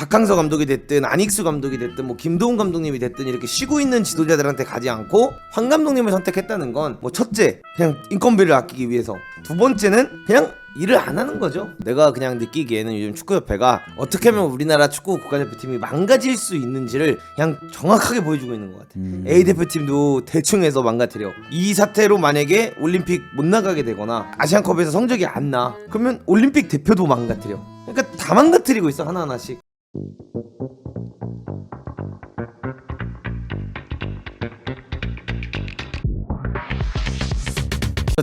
박항서 감독이 됐든 안익수 감독이 됐든 뭐 김도훈 감독님이 됐든 이렇게 쉬고 있는 지도자들한테 가지 않고 황 감독님을 선택했다는 건 뭐 첫째 그냥 인건비를 아끼기 위해서, 두 번째는 그냥 일을 안 하는 거죠. 내가 그냥 느끼기에는 요즘 축구협회가 어떻게 하면 우리나라 축구 국가대표팀이 망가질 수 있는지를 그냥 정확하게 보여주고 있는 것 같아. A대표팀도 대충 해서 망가뜨려. 이 사태로 만약에 올림픽 못 나가게 되거나 아시안컵에서 성적이 안 나, 그러면 올림픽 대표도 망가뜨려. 그러니까 다 망가뜨리고 있어, 하나하나씩.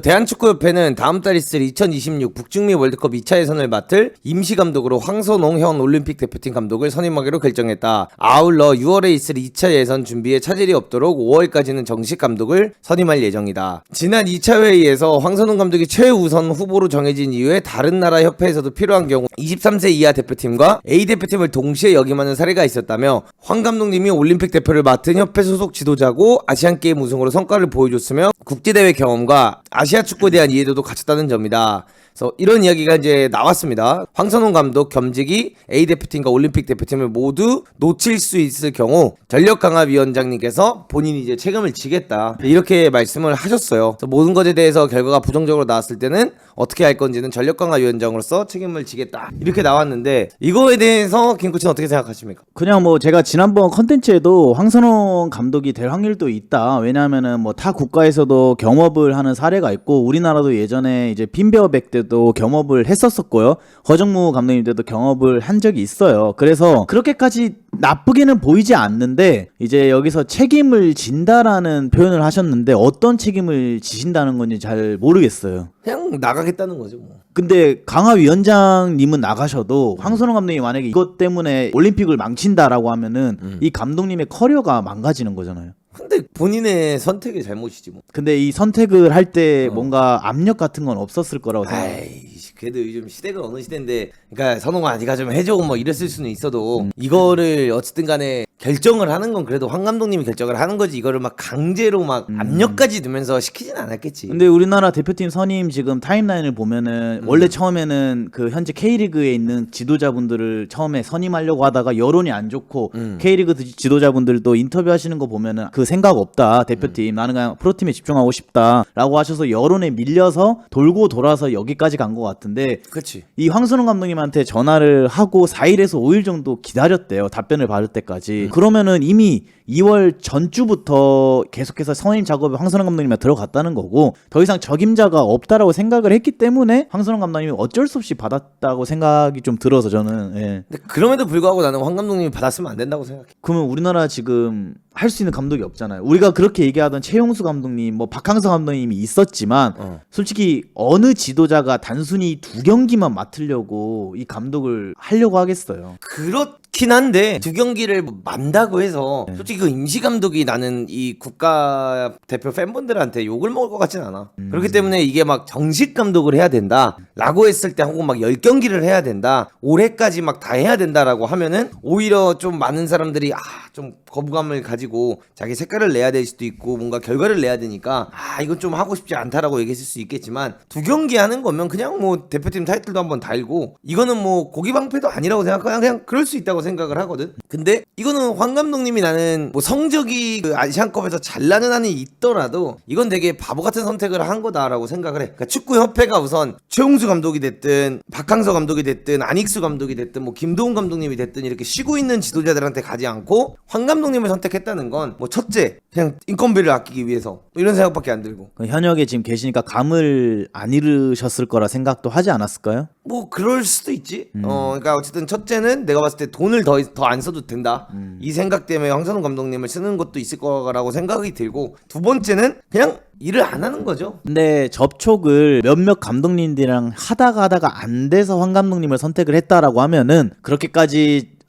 대한축구협회는 다음 달 있을 2026 북중미 월드컵 2차 예선을 맡을 임시감독으로 황선홍 현 올림픽 대표팀 감독을 선임하기로 결정했다. 아울러 6월에 있을 2차 예선 준비에 차질이 없도록 5월까지는 정식 감독을 선임할 예정이다. 지난 2차 회의에서 황선홍 감독이 최우선 후보로 정해진 이후에 다른 나라 협회에서도 필요한 경우 23세 이하 대표팀과 A대표팀을 동시에 역임하는 사례가 있었다며, 황 감독님이 올림픽 대표를 맡은 협회 소속 지도자고 아시안게임 우승으로 성과를 보여줬으며 국제대회 경험과 아시아 축구에 대한 이해도도 갖췄다는 점이다. 그래서 이런 이야기가 이제 나왔습니다. 황선홍 감독 겸직이 A대표팀과 올림픽 대표팀을 모두 놓칠 수 있을 경우 전력강화위원장님께서 본인이 이제 책임을 지겠다, 이렇게 말씀을 하셨어요. 그래서 모든 것에 대해서 결과가 부정적으로 나왔을 때는 어떻게 할 건지는 전력강화위원장으로서 책임을 지겠다, 이렇게 나왔는데, 이거에 대해서 김코치는 어떻게 생각하십니까? 그냥 뭐 제가 지난번 컨텐츠에도 황선홍 감독이 될 확률도 있다. 왜냐하면은 뭐 타 국가에서도 겸업을 하는 사례가 있고, 우리나라도 예전에 이제 빈베어백 때도 겸업을 했었었고요. 허정무 감독님 때도 겸업을 한 적이 있어요. 그래서 그렇게까지 나쁘게는 보이지 않는데, 이제 여기서 책임을 진다라는 표현을 하셨는데 어떤 책임을 지신다는 건지 잘 모르겠어요. 그냥 나가겠다는 거죠 뭐. 근데 강화위원장님은 나가셔도 황선홍 감독이 만약에 이것 때문에 올림픽을 망친다라고 하면은 이 감독님의 커리어가 망가지는 거잖아요. 근데 본인의 선택의 잘못이지 뭐. 근데 이 선택을 할 때 뭔가 압력 같은 건 없었을 거라고 생각해요. 아이, 그래도 요즘 시대가 어느 시대인데, 그러니까 선홍아 네가 좀 해줘 뭐 이랬을 수는 있어도 이거를 어쨌든 간에 결정을 하는 건 그래도 황 감독님이 결정을 하는 거지, 이거를 막 강제로 막 압력까지 두면서 시키진 않았겠지. 근데 우리나라 대표팀 선임 지금 타임라인을 보면은 원래 처음에는 그 현재 K리그에 있는 지도자분들을 처음에 선임하려고 하다가 여론이 안 좋고 K리그 지도자분들도 인터뷰하시는 거 보면은 그 생각 없다, 대표팀 나는 그냥 프로팀에 집중하고 싶다라고 하셔서 여론에 밀려서 돌고 돌아서 여기까지 간 것 같은데, 그렇지. 이 황선홍 감독님한테 전화를 하고 4일에서 5일 정도 기다렸대요, 답변을 받을 때까지. 그러면은 이미 2월 전주부터 계속해서 선임 작업에 황선홍 감독님이 들어갔다는 거고, 더 이상 적임자가 없다라고 생각을 했기 때문에 황선홍 감독님이 어쩔 수 없이 받았다고 생각이 좀 들어서 저는. 예. 근데 그럼에도 불구하고 나는 황 감독님이 받았으면 안 된다고 생각해. 그러면 우리나라 지금 할 수 있는 감독이 없잖아요. 우리가 그렇게 얘기하던 최용수 감독님, 뭐 박항서 감독님이 있었지만 솔직히 어느 지도자가 단순히 2경기만 맡으려고 이 감독을 하려고 하겠어요. 그렇긴 한데 2경기를 뭐 만다고 해서 솔직히 그 임시감독이 나는 이 국가대표 팬분들한테 욕을 먹을 것 같진 않아. 그렇기 때문에 이게 막 정식 감독을 해야 된다 라고 했을 때, 혹은 막 10경기를 해야 된다, 올해까지 막 다 해야 된다라고 하면은 오히려 좀 많은 사람들이 좀 거부감을 가지고 자기 색깔을 내야 될 수도 있고 뭔가 결과를 내야 되니까 이건 좀 하고 싶지 않다라고 얘기했을 수 있겠지만, 2경기 하는 거면 그냥 뭐 대표팀 타이틀도 한번 달고, 이거는 뭐 고기방패도 아니라고 생각하고 그냥 그럴 수 있다고 생각을 하거든. 근데 이거는 황 감독님이, 나는 뭐 성적이 그 아시안컵에서 잘 나는 한이 있더라도 이건 되게 바보 같은 선택을 한 거다라고 생각을 해. 그러니까 축구협회가 우선 최용수 감독이 됐든 박항서 감독이 됐든 안익수 감독이 됐든 뭐 김도훈 감독님이 됐든 이렇게 쉬고 있는 지도자들한테 가지 않고 황 감독님을 선택했다는 건 뭐 첫째 그냥 인건비를 아끼기 위해서, 뭐 이런 생각밖에 안 들고. 현역에 지금 계시니까 감을 안 잃으셨을 거라 생각도 하지 않았을까요? 뭐 그럴 수도 있지. 그러니까 어쨌든 첫째는 내가 봤을 때 돈을 더 안 써도 된다, 이 생각 때문에 황선홍 감독님을 쓰는 것도 있을 거라고 생각이 들고, 두 번째는 그냥 일을 안 하는 거죠. 근데 접촉을 몇몇 감독님들이랑 하다가 안 돼서 황 감독님을 선택을 했다라고 하면은 그렇게까지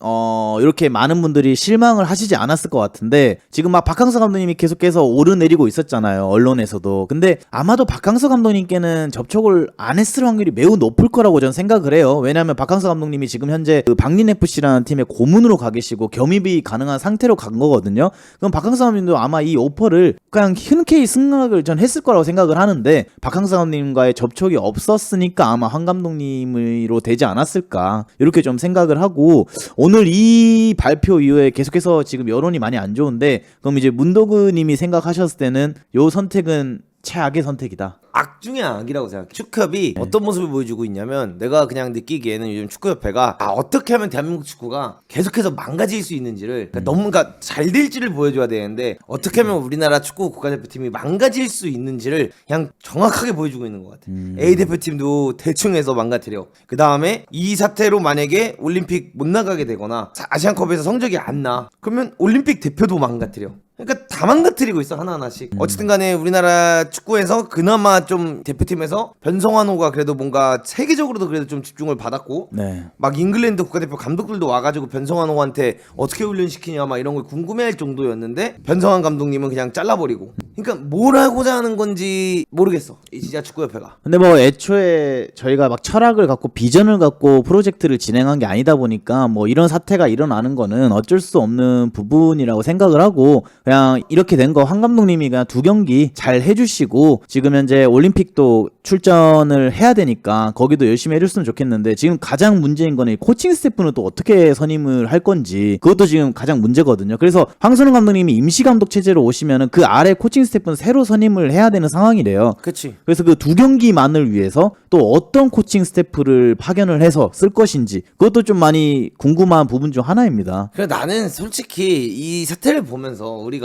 이렇게 많은 분들이 실망을 하시지 않았을 것 같은데, 지금 막 박항서 감독님이 계속해서 오르내리고 있었잖아요, 언론에서도. 근데 아마도 박항서 감독님께는 접촉을 안 했을 확률이 매우 높을 거라고 저는 생각을 해요. 왜냐하면 박항서 감독님이 지금 현재 그 박린FC라는 팀의 고문으로 가 계시고 겸입이 가능한 상태로 간 거거든요. 그럼 박항서 감독님도 아마 이 오퍼를 그냥 흔쾌히 승낙을 전 했을 거라고 생각을 하는데, 박항서 감독님과의 접촉이 없었으니까 아마 황 감독님으로 되지 않았을까, 이렇게 좀 생각을 하고, 오늘 이 발표 이후에 계속해서 지금 여론이 많이 안 좋은데, 그럼 이제 문도그님이 생각하셨을 때는 요 선택은 최악의 선택이다. 악 중에 악이라고 생각해. 축구협이 어떤 모습을 보여주고 있냐면, 내가 그냥 느끼기에는 요즘 축구협회가 어떻게 하면 대한민국 축구가 계속해서 망가질 수 있는지를, 그러니까 너무 잘 될지를 보여줘야 되는데 어떻게 하면 우리나라 축구 국가대표팀이 망가질 수 있는지를 그냥 정확하게 보여주고 있는 것 같아. A 대표팀도 대충 해서 망가뜨려. 그 다음에 이 사태로 만약에 올림픽 못 나가게 되거나 아시안컵에서 성적이 안 나, 그러면 올림픽 대표도 망가뜨려. 그러니까 다 망가뜨리고 있어, 하나하나씩. 어쨌든 간에 우리나라 축구에서 그나마 좀 대표팀에서 변성환호가 그래도 뭔가 세계적으로도 그래도 좀 집중을 받았고, 네. 막 잉글랜드 국가대표 감독들도 와가지고 변성환호한테 어떻게 훈련시키냐 막 이런 걸 궁금해할 정도였는데, 변성환 감독님은 그냥 잘라버리고. 그러니까 뭘 하고자 하는 건지 모르겠어, 이 진짜 축구협회가. 근데 뭐 애초에 저희가 막 철학을 갖고 비전을 갖고 프로젝트를 진행한 게 아니다 보니까 뭐 이런 사태가 일어나는 거는 어쩔 수 없는 부분이라고 생각을 하고, 그냥 이렇게 된 거 황 감독님이 그냥 2경기 잘 해주시고, 지금 현재 올림픽도 출전을 해야 되니까 거기도 열심히 해줬으면 좋겠는데, 지금 가장 문제인 거는 코칭 스태프는 또 어떻게 선임을 할 건지, 그것도 지금 가장 문제거든요. 그래서 황선홍 감독님이 임시 감독 체제로 오시면은 그 아래 코칭 스태프는 새로 선임을 해야 되는 상황이래요. 그치. 그래서 그 2경기만을 위해서 또 어떤 코칭 스태프를 파견을 해서 쓸 것인지, 그것도 좀 많이 궁금한 부분 중 하나입니다. 그래, 나는 솔직히 이 사태를 보면서 우리가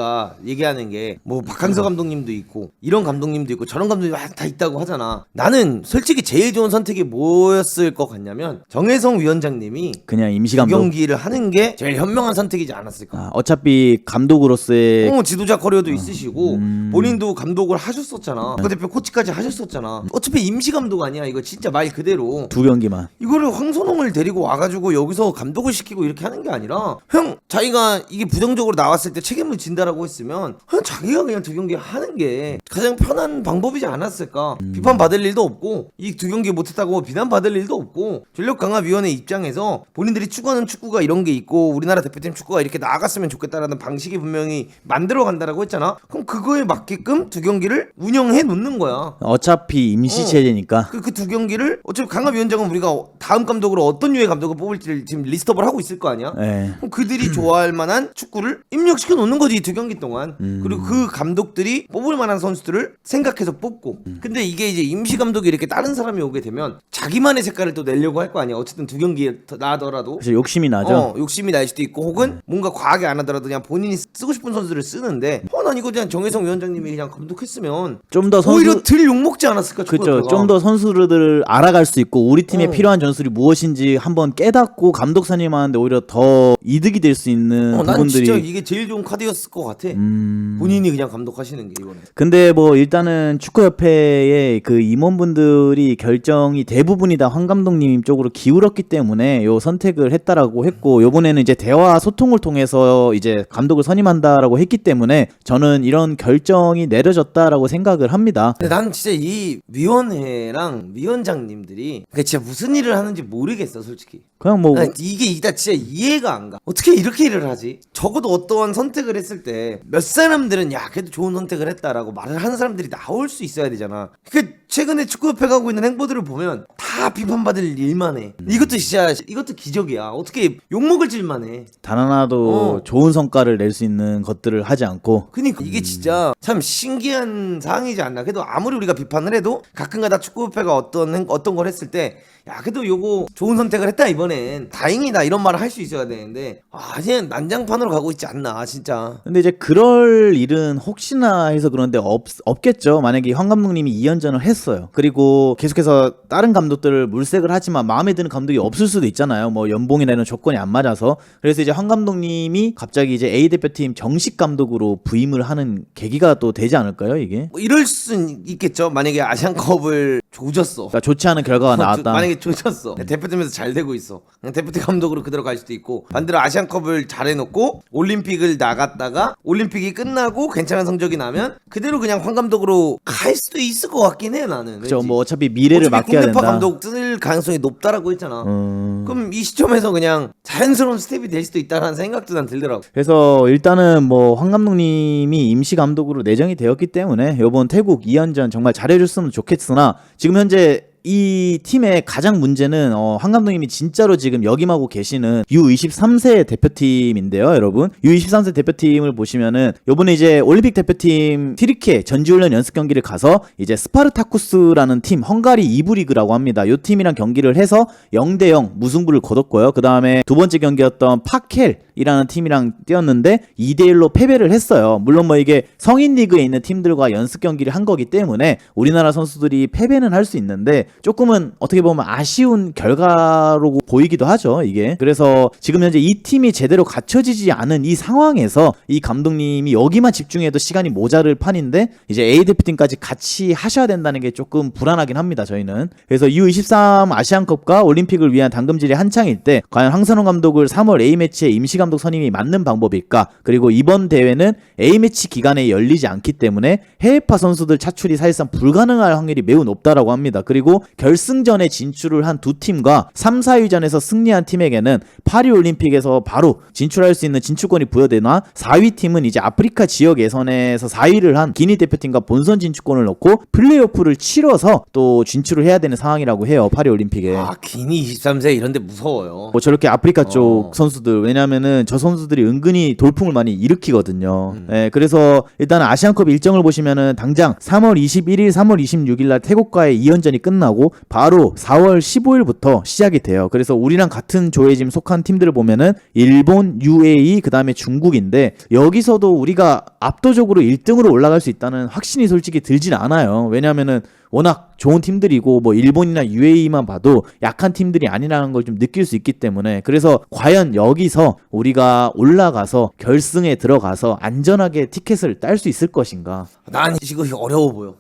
얘기하는 게 뭐 박항서 감독님도 있고 이런 감독님도 있고 저런 감독님도 다 있다고 하잖아. 나는 솔직히 제일 좋은 선택이 뭐였을 것 같냐면, 정혜성 위원장님이 그냥 임시 감독. 경기를 하는 게 제일 현명한 선택이지 않았을까. 어차피 감독으로서의 지도자 커리어도 있으시고 본인도 감독을 하셨었잖아. 국가대표 코치까지 하셨었잖아. 어차피 임시 감독 아니야, 이거 진짜 말 그대로. 2경기만. 이거를 황선홍을 데리고 와가지고 여기서 감독을 시키고 이렇게 하는 게 아니라, 형 자기가 이게 부정적으로 나왔을 때 책임을 진다라고 했으면 그냥 자기가 그냥 2경기 하는 게 가장 편한 방법이지 않았을까. 비판받을 일도 없고, 이 2경기 못했다고 비난받을 일도 없고, 전력강화위원회 입장에서 본인들이 추구하는 축구가 이런 게 있고 우리나라 대표팀 축구가 이렇게 나아갔으면 좋겠다라는 방식이 분명히 만들어 간다라고 했잖아. 그럼 그거에 맞게끔 2경기를 운영해 놓는 거야. 어차피 임시 체제니까. 그 2경기를 어차피 강화위원장은 우리가 다음 감독으로 어떤 류의 감독을 뽑을지를 지금 리스트업을 하고 있을 거 아니야. 네. 그럼 그들이 좋아할 만한 축구를 입력시켜 놓는 거지, 이 2경기 동안. 그리고 그 감독들이 뽑을 만한 선수들을 생각해서 뽑고. 근데 이게 이제 임시 감독이 이렇게 다른 사람이 오게 되면 자기만의 색깔을 또 내려고 할 거 아니야. 어쨌든 2경기에 나더라도. 그래서 욕심이 나죠. 욕심이 날 수도 있고, 혹은 뭔가 과하게 안 하더라도 그냥 본인이 쓰고 싶은 선수를 쓰는데, 난 이거 그냥 정혜성 위원장님이 그냥 감독했으면 좀 더 오히려 덜 욕먹지 않았을까. 그렇죠. 좀 더 선수들을 알아갈 수 있고 우리 팀에 필요한 전술이 무엇인지 한번 깨닫고 감독 선임하는데 오히려 더 이득이 될 수 있는 난 부분들이. 진짜 이게 제일 좋은 카드였을 것 같아. 본인이 그냥 감독하시는 게 이번에. 근데 뭐 일단은 축구협회의 그 임원분들이 결정이 대부분이 다 황 감독님 쪽으로 기울었기 때문에 요 선택을 했다라고 했고, 요번에는 이제 대화 소통을 통해서 이제 감독을 선임한다라고 했기 때문에 저는 이런 결정이 내려졌다라고 생각을 합니다. 근데 난 진짜 이 위원회랑 위원장님들이 그러니까 진짜 무슨 일을 하는지 모르겠어, 솔직히. 그냥 뭐 이게 일단 진짜 이해가 안 가. 어떻게 이렇게 일을 하지? 적어도 어떠한 선택을 했을 때 몇 사람들은 야 그래도 좋은 선택을 했다라고 말을 하는 사람들이 나올 수 있어야 되잖아. 그 최근에 축구협회가 하고 있는 행보들을 보면 다 비판받을 일만 해. 이것도 진짜 이것도 기적이야. 어떻게 욕먹을 일만 해. 단 하나도 좋은 성과를 낼 수 있는 것들을 하지 않고. 그니까 이게 진짜 참 신기한 상황이지 않나. 그래도 아무리 우리가 비판을 해도 가끔가다 축구협회가 어떤 걸 했을 때 야 그래도 요거 좋은 선택을 했다 이번엔 다행이다 이런 말을 할 수 있어야 되는데, 그냥 난장판으로 가고 있지 않나 진짜. 근데 이제 그럴 일은 혹시나 해서 그런데 없겠죠. 만약에 황 감독님이 2연전을 했어요. 그리고 계속해서 다른 감독들을 물색을 하지만 마음에 드는 감독이 없을 수도 있잖아요. 뭐 연봉이나 이런 조건이 안 맞아서. 그래서 이제 황 감독님이 갑자기 이제 A 대표팀 정식 감독으로 부임을 하는 계기가 또 되지 않을까요, 이게? 뭐 이럴 순 있겠죠. 만약에 아시안컵을 조졌어. 그러니까 좋지 않은 결과가 나왔다. 만약에 조졌어. 대표팀에서 잘 되고 있어. 그냥 대표팀 감독으로 그대로 갈 수도 있고, 반대로 아시안컵을 잘 해놓고 올림픽을 나갔다가 올림픽이 끝나고 괜찮은 성적이 나면 그대로 그냥 황 감독으로 갈 수도 있을 것 같긴 해, 나는. 그죠. 왠지. 뭐 어차피 미래를 맡겨야 국내파 된다. 감독 쓸 가능성이 높다라고 했잖아. 그럼 이 시점에서 그냥 자연스러운 스텝이 될 수도 있다라는 생각도 난 들더라고. 그래서 일단은 뭐 황 감독님이 임시 감독으로 내정이 되었기 때문에 이번 태국 2연전 정말 잘해줬으면 좋겠으나, 지금 현재 이 팀의 가장 문제는 황 감독님이 진짜로 지금 역임하고 계시는 U23세 대표팀인데요, 여러분. U23세 대표팀을 보시면은 요번에 이제 올림픽 대표팀 티르키에 전지훈련 연습 경기를 가서 이제 스파르타쿠스라는 팀, 헝가리 2부 리그라고 합니다. 요 팀이랑 경기를 해서 0대0 무승부를 거뒀고요. 그 다음에 두 번째 경기였던 파켈이라는 팀이랑 뛰었는데 2대1로 패배를 했어요. 물론 뭐 이게 성인 리그에 있는 팀들과 연습 경기를 한 거기 때문에 우리나라 선수들이 패배는 할 수 있는데 조금은 어떻게 보면 아쉬운 결과로 보이기도 하죠, 이게. 그래서 지금 현재 이 팀이 제대로 갖춰지지 않은 이 상황에서 이 감독님이 여기만 집중해도 시간이 모자를 판인데 이제 A 대표팀까지 같이 하셔야 된다는 게 조금 불안하긴 합니다, 저희는. 그래서 U23 아시안컵과 올림픽을 위한 당금질이 한창일 때 과연 황선홍 감독을 3월 A매치에 임시감독 선임이 맞는 방법일까? 그리고 이번 대회는 A매치 기간에 열리지 않기 때문에 해외파 선수들 차출이 사실상 불가능할 확률이 매우 높다라고 합니다. 그리고 결승전에 진출을 한 두 팀과 3, 4위전에서 승리한 팀에게는 파리올림픽에서 바로 진출할 수 있는 진출권이 부여되나 4위 팀은 이제 아프리카 지역 예선에서 4위를 한 기니 대표팀과 본선 진출권을 넣고 플레이오프를 치러서 또 진출을 해야 되는 상황이라고 해요, 파리올림픽에. 아, 기니 23세 이런데 무서워요. 뭐 저렇게 아프리카 쪽 선수들, 왜냐면은 저 선수들이 은근히 돌풍을 많이 일으키거든요. 예, 그래서 일단 아시안컵 일정을 보시면은 당장 3월 21일, 3월 26일 날 태국과의 2연전이 끝나고 바로 4월 15일부터 시작이 돼요. 그래서 우리랑 같은 조에 지금 속한 팀들을 보면은 일본, UAE, 그 다음에 중국인데 여기서도 우리가 압도적으로 1등으로 올라갈 수 있다는 확신이 솔직히 들진 않아요. 왜냐면은 워낙 좋은 팀들이고 뭐 일본이나 UAE만 봐도 약한 팀들이 아니라는 걸 좀 느낄 수 있기 때문에, 그래서 과연 여기서 우리가 올라가서 결승에 들어가서 안전하게 티켓을 딸 수 있을 것인가. 난 이거 어려워 보여.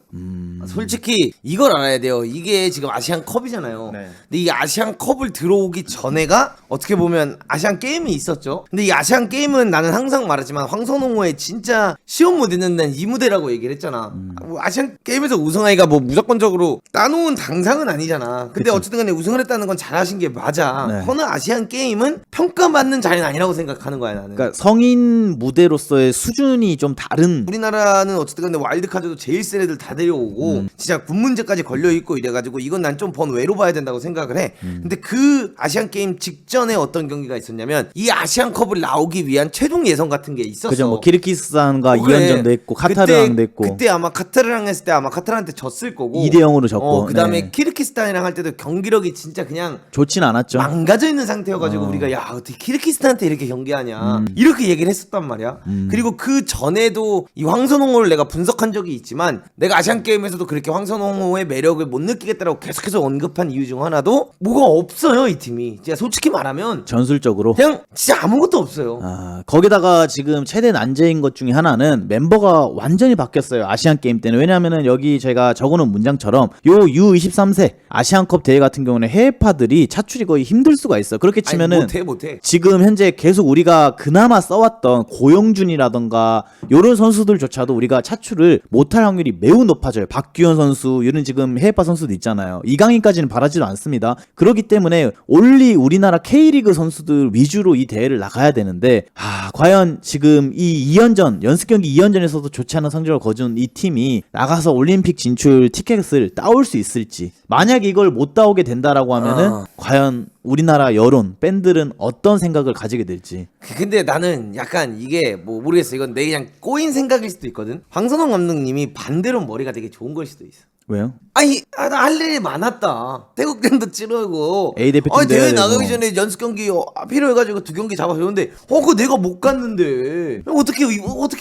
솔직히 이걸 알아야 돼요. 이게 지금 아시안컵이잖아요. 네. 근데 이 아시안컵을 들어오기 전에가 어떻게 보면 아시안 게임이 있었죠. 근데 이 아시안 게임은 나는 항상 말하지만 황선홍호의 진짜 시험 무대는 난 이 무대라고 얘기를 했잖아. 뭐 아시안 게임에서 우승하기가 뭐 무조건적으로 따놓은 당상은 아니잖아. 근데 그치. 어쨌든 간에 우승을 했다는 건 잘하신 게 맞아. 네. 허나 아시안 게임은 평가받는 자리는 아니라고 생각하는 거야, 나는. 그러니까 성인 무대로서의 수준이 좀 다른. 우리나라는 어쨌든 간에 와일드카드도 제일 센 애들 다 데려오고 진짜 군 문제까지 걸려있고 이래가지고 이건 난 좀 번외로 봐야 된다고 생각을 해. 근데 그 아시안게임 직전에 어떤 경기가 있었냐면 이 아시안컵을 나오기 위한 최종 예선 같은 게 있었어. 그죠, 뭐 키르기스탄과 그래. 2연전도 했고 카타르랑도 했고. 그때 아마 카타르랑 했을 때 아마 카타르한테 졌을 거고 2대0으로 졌고. 그 다음에 네. 키르기스탄이랑 할 때도 경기력이 진짜 그냥 좋진 않았죠. 망가져 있는 상태여가지고 우리가 야 어떻게 키르기스탄한테 이렇게 경기하냐 이렇게 얘기를 했었단 말이야. 그리고 그 전에도 이 황선홍호를 내가 분석한 적이 있지만 내가 아시안 게임에서도 그렇게 황선홍호의 매력을 못 느끼겠다라고 계속해서 언급한 이유 중 하나도 뭐가 없어요, 이 팀이. 진짜 솔직히 말하면 전술적으로. 그냥 진짜 아무것도 없어요. 거기다가 지금 최대 난제인 것 중에 하나는 멤버가 완전히 바뀌었어요, 아시안 게임 때는. 왜냐면은 여기 제가 적어놓은 문장처럼 요 U23세 아시안컵 대회 같은 경우는 해외파들이 차출이 거의 힘들 수가 있어. 그렇게 치면은 아니, 못해. 지금 현재 계속 우리가 그나마 써왔던 고영준이라던가 요런 선수들조차도 우리가 차출을 못할 확률이 매우 높아져요. 박규현 선수, 이런 지금 해외파 선수도 있잖아요. 이강인까지는 바라지도 않습니다. 그렇기 때문에 올리 우리나라 K리그 선수들 위주로 이 대회를 나가야 되는데 과연 지금 이 2연전 연습 경기 2연전에서도 좋지 않은 성적을 거둔 이 팀이 나가서 올림픽 진출 티켓을 따올 수 있을지, 만약 이걸 못 따오게 된다라고 하면은 과연 우리나라 여론 팬들은 어떤 생각을 가지게 될지. 근데 나는 약간 이게 뭐 모르겠어. 이건 내 그냥 꼬인 생각일 수도 있거든. 황선홍 감독님이 반대로 머리가 되게 좋은 걸 수도 있어. 왜요? 아니, 나 할 일이 많았다. 태국전도 치르고 A 대표팀 대회 돼야 나가기 되고. 전에 연습 경기 필요해가지고 2경기 잡아줬는데 그거 내가 못 갔는데 어떻게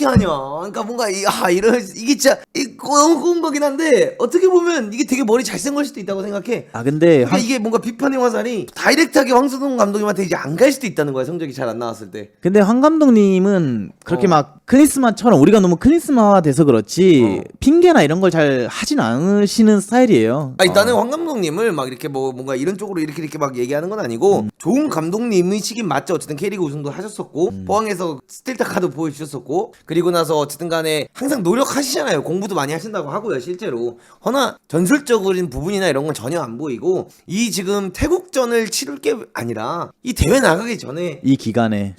하냐. 그러니까 뭔가 이런 이게 진짜 너무 꼬은 거긴 한데 어떻게 보면 이게 되게 머리 잘 쓴 걸 수도 있다고 생각해. 근데 그러니까 이게 뭔가 비판의 화살이 다이렉트하게 황선홍 감독님한테 이제 안 갈 수도 있다는 거야. 성적이 잘 안 나왔을 때. 근데 황 감독님은 그렇게 막 클린스만처럼 우리가 너무 클린스만화 돼서 그렇지 핑계나 이런 걸 잘 하진 않으시는 스타일이에요. 아니 나는 황 감독님을 막 이렇게 뭐 뭔가 이런 쪽으로 이렇게 막 얘기하는 건 아니고 좋은 감독님이시긴 맞죠. 어쨌든 K리그 우승도 하셨었고 포항에서 스틸타 카드 보여주셨었고 그리고 나서 어쨌든 간에 항상 노력하시잖아요. 공부도 많이 하신다고 하고요, 실제로. 허나 전술적인 부분이나 이런 건 전혀 안 보이고 이 지금 태국전을 치를 게 아니라 이 대회 나가기 전에 이 기간에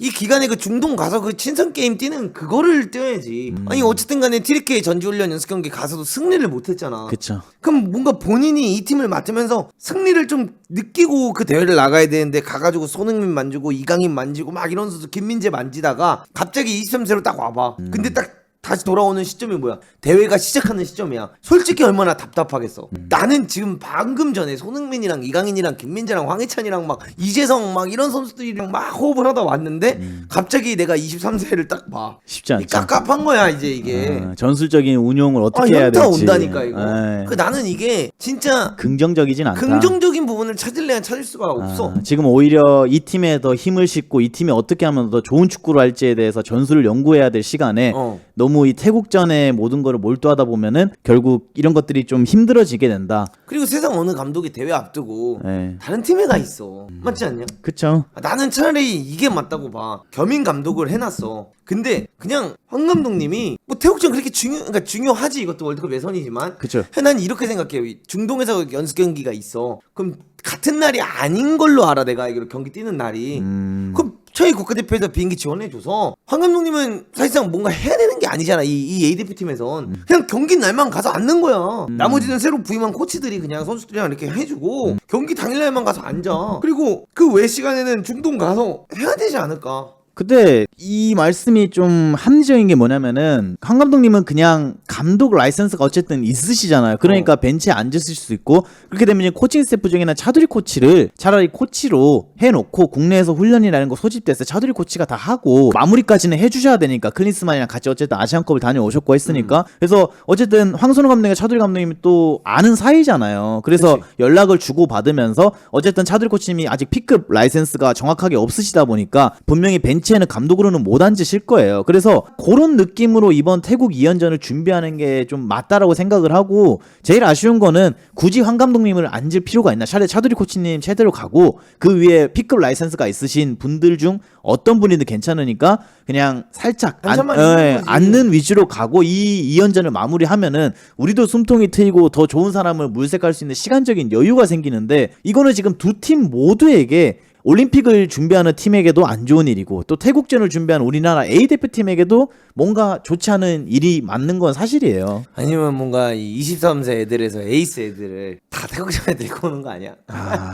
그 중동 가서 그 친선 게임 뛰는 그거를 뛰어야지. 아니 어쨌든 간에 티르키예 전지훈련 연습 경기 가서도 승리를 못 했잖아. 그치. 그쵸. 그럼 뭔가 본인이 이 팀을 맡으면서 승리를 좀 느끼고 그 대회를 나가야 되는데 가가지고 손흥민 만지고 이강인 만지고 막 이런 선수 김민재 만지다가 갑자기 23세로 딱 와봐. 근데 딱 다시 돌아오는 시점이 뭐야? 대회가 시작하는 시점이야. 솔직히 얼마나 답답하겠어. 나는 지금 방금 전에 손흥민이랑 이강인이랑 김민재랑 황희찬이랑 막 이재성 막 이런 선수들이랑 막 호흡을 하다 왔는데 갑자기 내가 23세를 딱 봐. 쉽지 않죠. 깝깝한 거야 이제 이게. 전술적인 운용을 어떻게 해야 현타 될지. 온다니까 이거. 예. 그 나는 이게 진짜 긍정적이진 않다. 긍정적인 부분을 찾을래야 찾을 수가 없어. 지금 오히려 이 팀에 더 힘을 싣고 이 팀이 어떻게 하면 더 좋은 축구를 할지에 대해서 전술을 연구해야 될 시간에 너무 이 태국전에 모든 거를 몰두하다 보면은 결국 이런 것들이 좀 힘들어지게 된다. 그리고 세상 어느 감독이 대회 앞두고 네. 다른 팀에 가 있어. 맞지 않냐? 그쵸. 나는 차라리 이게 맞다고 봐. 겸임 감독을 해놨어. 근데 그냥 황 감독님이 뭐 태국전 그렇게 그러니까 중요하지. 이것도 월드컵 예선이지만. 그쵸. 난 이렇게 생각해요. 중동에서 연습 경기가 있어. 그럼 같은 날이 아닌 걸로 알아. 내가 알기로 경기 뛰는 날이. 그럼 저희 국가대표에서 비행기 지원해줘서 황 감독님은 사실상 뭔가 해야 되는 게 아니잖아. 이 A대표팀에선 그냥 경기 날만 가서 앉는 거야. 나머지는 새로 부임한 코치들이 그냥 선수들이랑 이렇게 해주고 경기 당일날만 가서 앉아. 그리고 그 외 시간에는 중동 가서 해야 되지 않을까. 근데 이 말씀이 좀 합리적인 게 뭐냐면은 황 감독님은 그냥 감독 라이센스가 어쨌든 있으시잖아요. 그러니까 벤치에 앉으실 수 있고 그렇게 되면 이제 코칭 스태프 중에는 차두리 코치를 차라리 코치로 해놓고 국내에서 훈련이라는 거 소집됐을 때 차두리 코치가 다 하고 마무리까지는 해주셔야 되니까 클린스만이랑 같이 어쨌든 아시안컵을 다녀오셨고 했으니까 그래서 어쨌든 황선우 감독과 차두리 감독님이 또 아는 사이잖아요. 그래서 그치. 연락을 주고 받으면서 어쨌든 차두리 코치님이 아직 P급 라이센스가 정확하게 없으시다 보니까 분명히 벤치에는 감독으로는 못 앉으실 거예요. 그래서 그런 느낌으로 이번 태국 2연전을 준비하는 게 좀 맞다라고 생각을 하고 제일 아쉬운 거는 굳이 황 감독님을 앉을 필요가 있나. 차라리 차두리 코치님 제대로 가고 그 위에 P급 라이센스가 있으신 분들 중 어떤 분이든 괜찮으니까 그냥 살짝 앉는 위주로 가고 이 2연전을 마무리하면은 우리도 숨통이 트이고 더 좋은 사람을 물색할 수 있는 시간적인 여유가 생기는데 이거는 지금 두 팀 모두에게 올림픽을 준비하는 팀에게도 안 좋은 일이고 또 태국전을 준비하는 우리나라 A대표팀에게도 뭔가 좋지 않은 일이 맞는 건 사실이에요. 아니면 뭔가 이 23세 애들에서 에이스 애들을 다 태국전에 데리고 오는 거 아니야?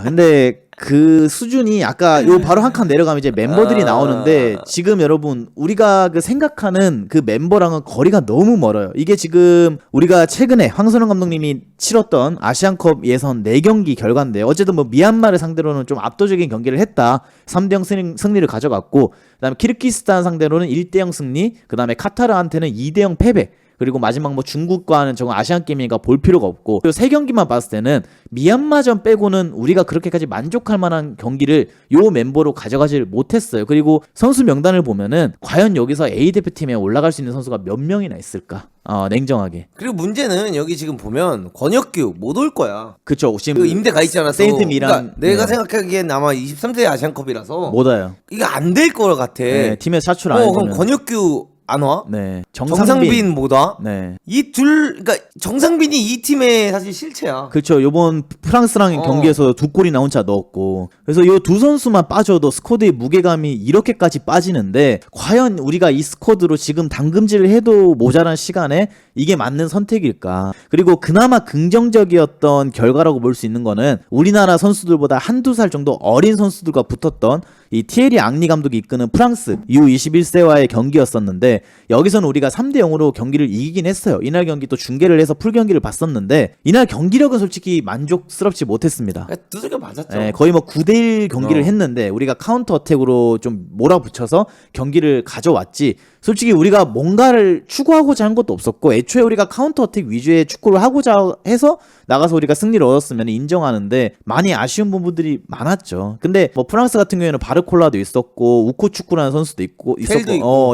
근데 그 수준이 아까 요 바로 한 칸 내려가면 이제 멤버들이 나오는데 지금 여러분 우리가 그 생각하는 그 멤버랑은 거리가 너무 멀어요. 이게 지금 우리가 최근에 황선홍 감독님이 치렀던 아시안컵 예선 4경기 결과인데요. 어쨌든 뭐 미얀마를 상대로는 좀 압도적인 경기를 했다. 3대0 승리를 가져갔고 그다음에 키르기스탄 상대로는 1대0 승리, 그다음에 카타르한테는 2대0 패배. 그리고 마지막 뭐 중국과는 저건 아시안 게임이니까 볼 필요가 없고 그 세 경기만 봤을 때는 미얀마전 빼고는 우리가 그렇게까지 만족할 만한 경기를 요 멤버로 가져가질 못했어요. 그리고 선수 명단을 보면은 과연 여기서 A 대표팀에 올라갈 수 있는 선수가 몇 명이나 있을까? 냉정하게. 그리고 문제는 여기 지금 보면 권혁규 못 올 거야. 그쵸. 지금 그 임대 가 있잖아. 또. 세인트 미란. 그러니까 내가 생각하기엔 아마 23세 아시안컵이라서 못 와요. 이게 안 될 거 같아. 네, 팀에서 차출 안 해주면. 그럼 권혁규 안 와? 네. 정상빈 못 와? 네. 이 둘, 그러니까 정상빈이 이 팀의 사실 실체야. 그렇죠. 요번 프랑스랑 경기에서 2골이나 혼자 넣었고. 그래서 요 두 선수만 빠져도 스쿼드의 무게감이 이렇게까지 빠지는데 과연 우리가 이 스쿼드로 지금 당금질을 해도 모자란 시간에 이게 맞는 선택일까? 그리고 그나마 긍정적이었던 결과라고 볼 수 있는 거는 우리나라 선수들보다 한두 살 정도 어린 선수들과 붙었던 이 티에리 앙리 감독이 이끄는 프랑스 U21세와의 경기였었는데 여기서는 우리가 3대0으로 경기를 이기긴 했어요. 이날 경기 또 중계를 해서 풀경기를 봤었는데 이날 경기력은 솔직히 만족스럽지 못했습니다. 두들겨 맞았죠. 네, 거의 뭐 9대1 경기를 했는데 우리가 카운터 어택으로 좀 몰아붙여서 경기를 가져왔지. 솔직히 우리가 뭔가를 추구하고자 한 것도 없었고 애초에 우리가 카운터 어택 위주의 축구를 하고자 해서 나가서 우리가 승리를 얻었으면 인정하는데 많이 아쉬운 부분들이 많았죠. 근데 뭐 프랑스 같은 경우에는 바르콜라도 있었고 우코 축구라는 선수도 있고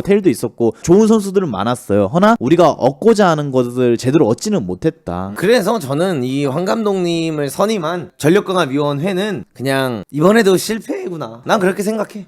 텔도 있었고 좋은 선수들은 많았어요. 허나 우리가 얻고자 하는 것을 제대로 얻지는 못했다. 그래서 저는 이 황 감독님을 선임한 전력강화위원회는 그냥 이번에도 실패구나. 난 그렇게 생각해.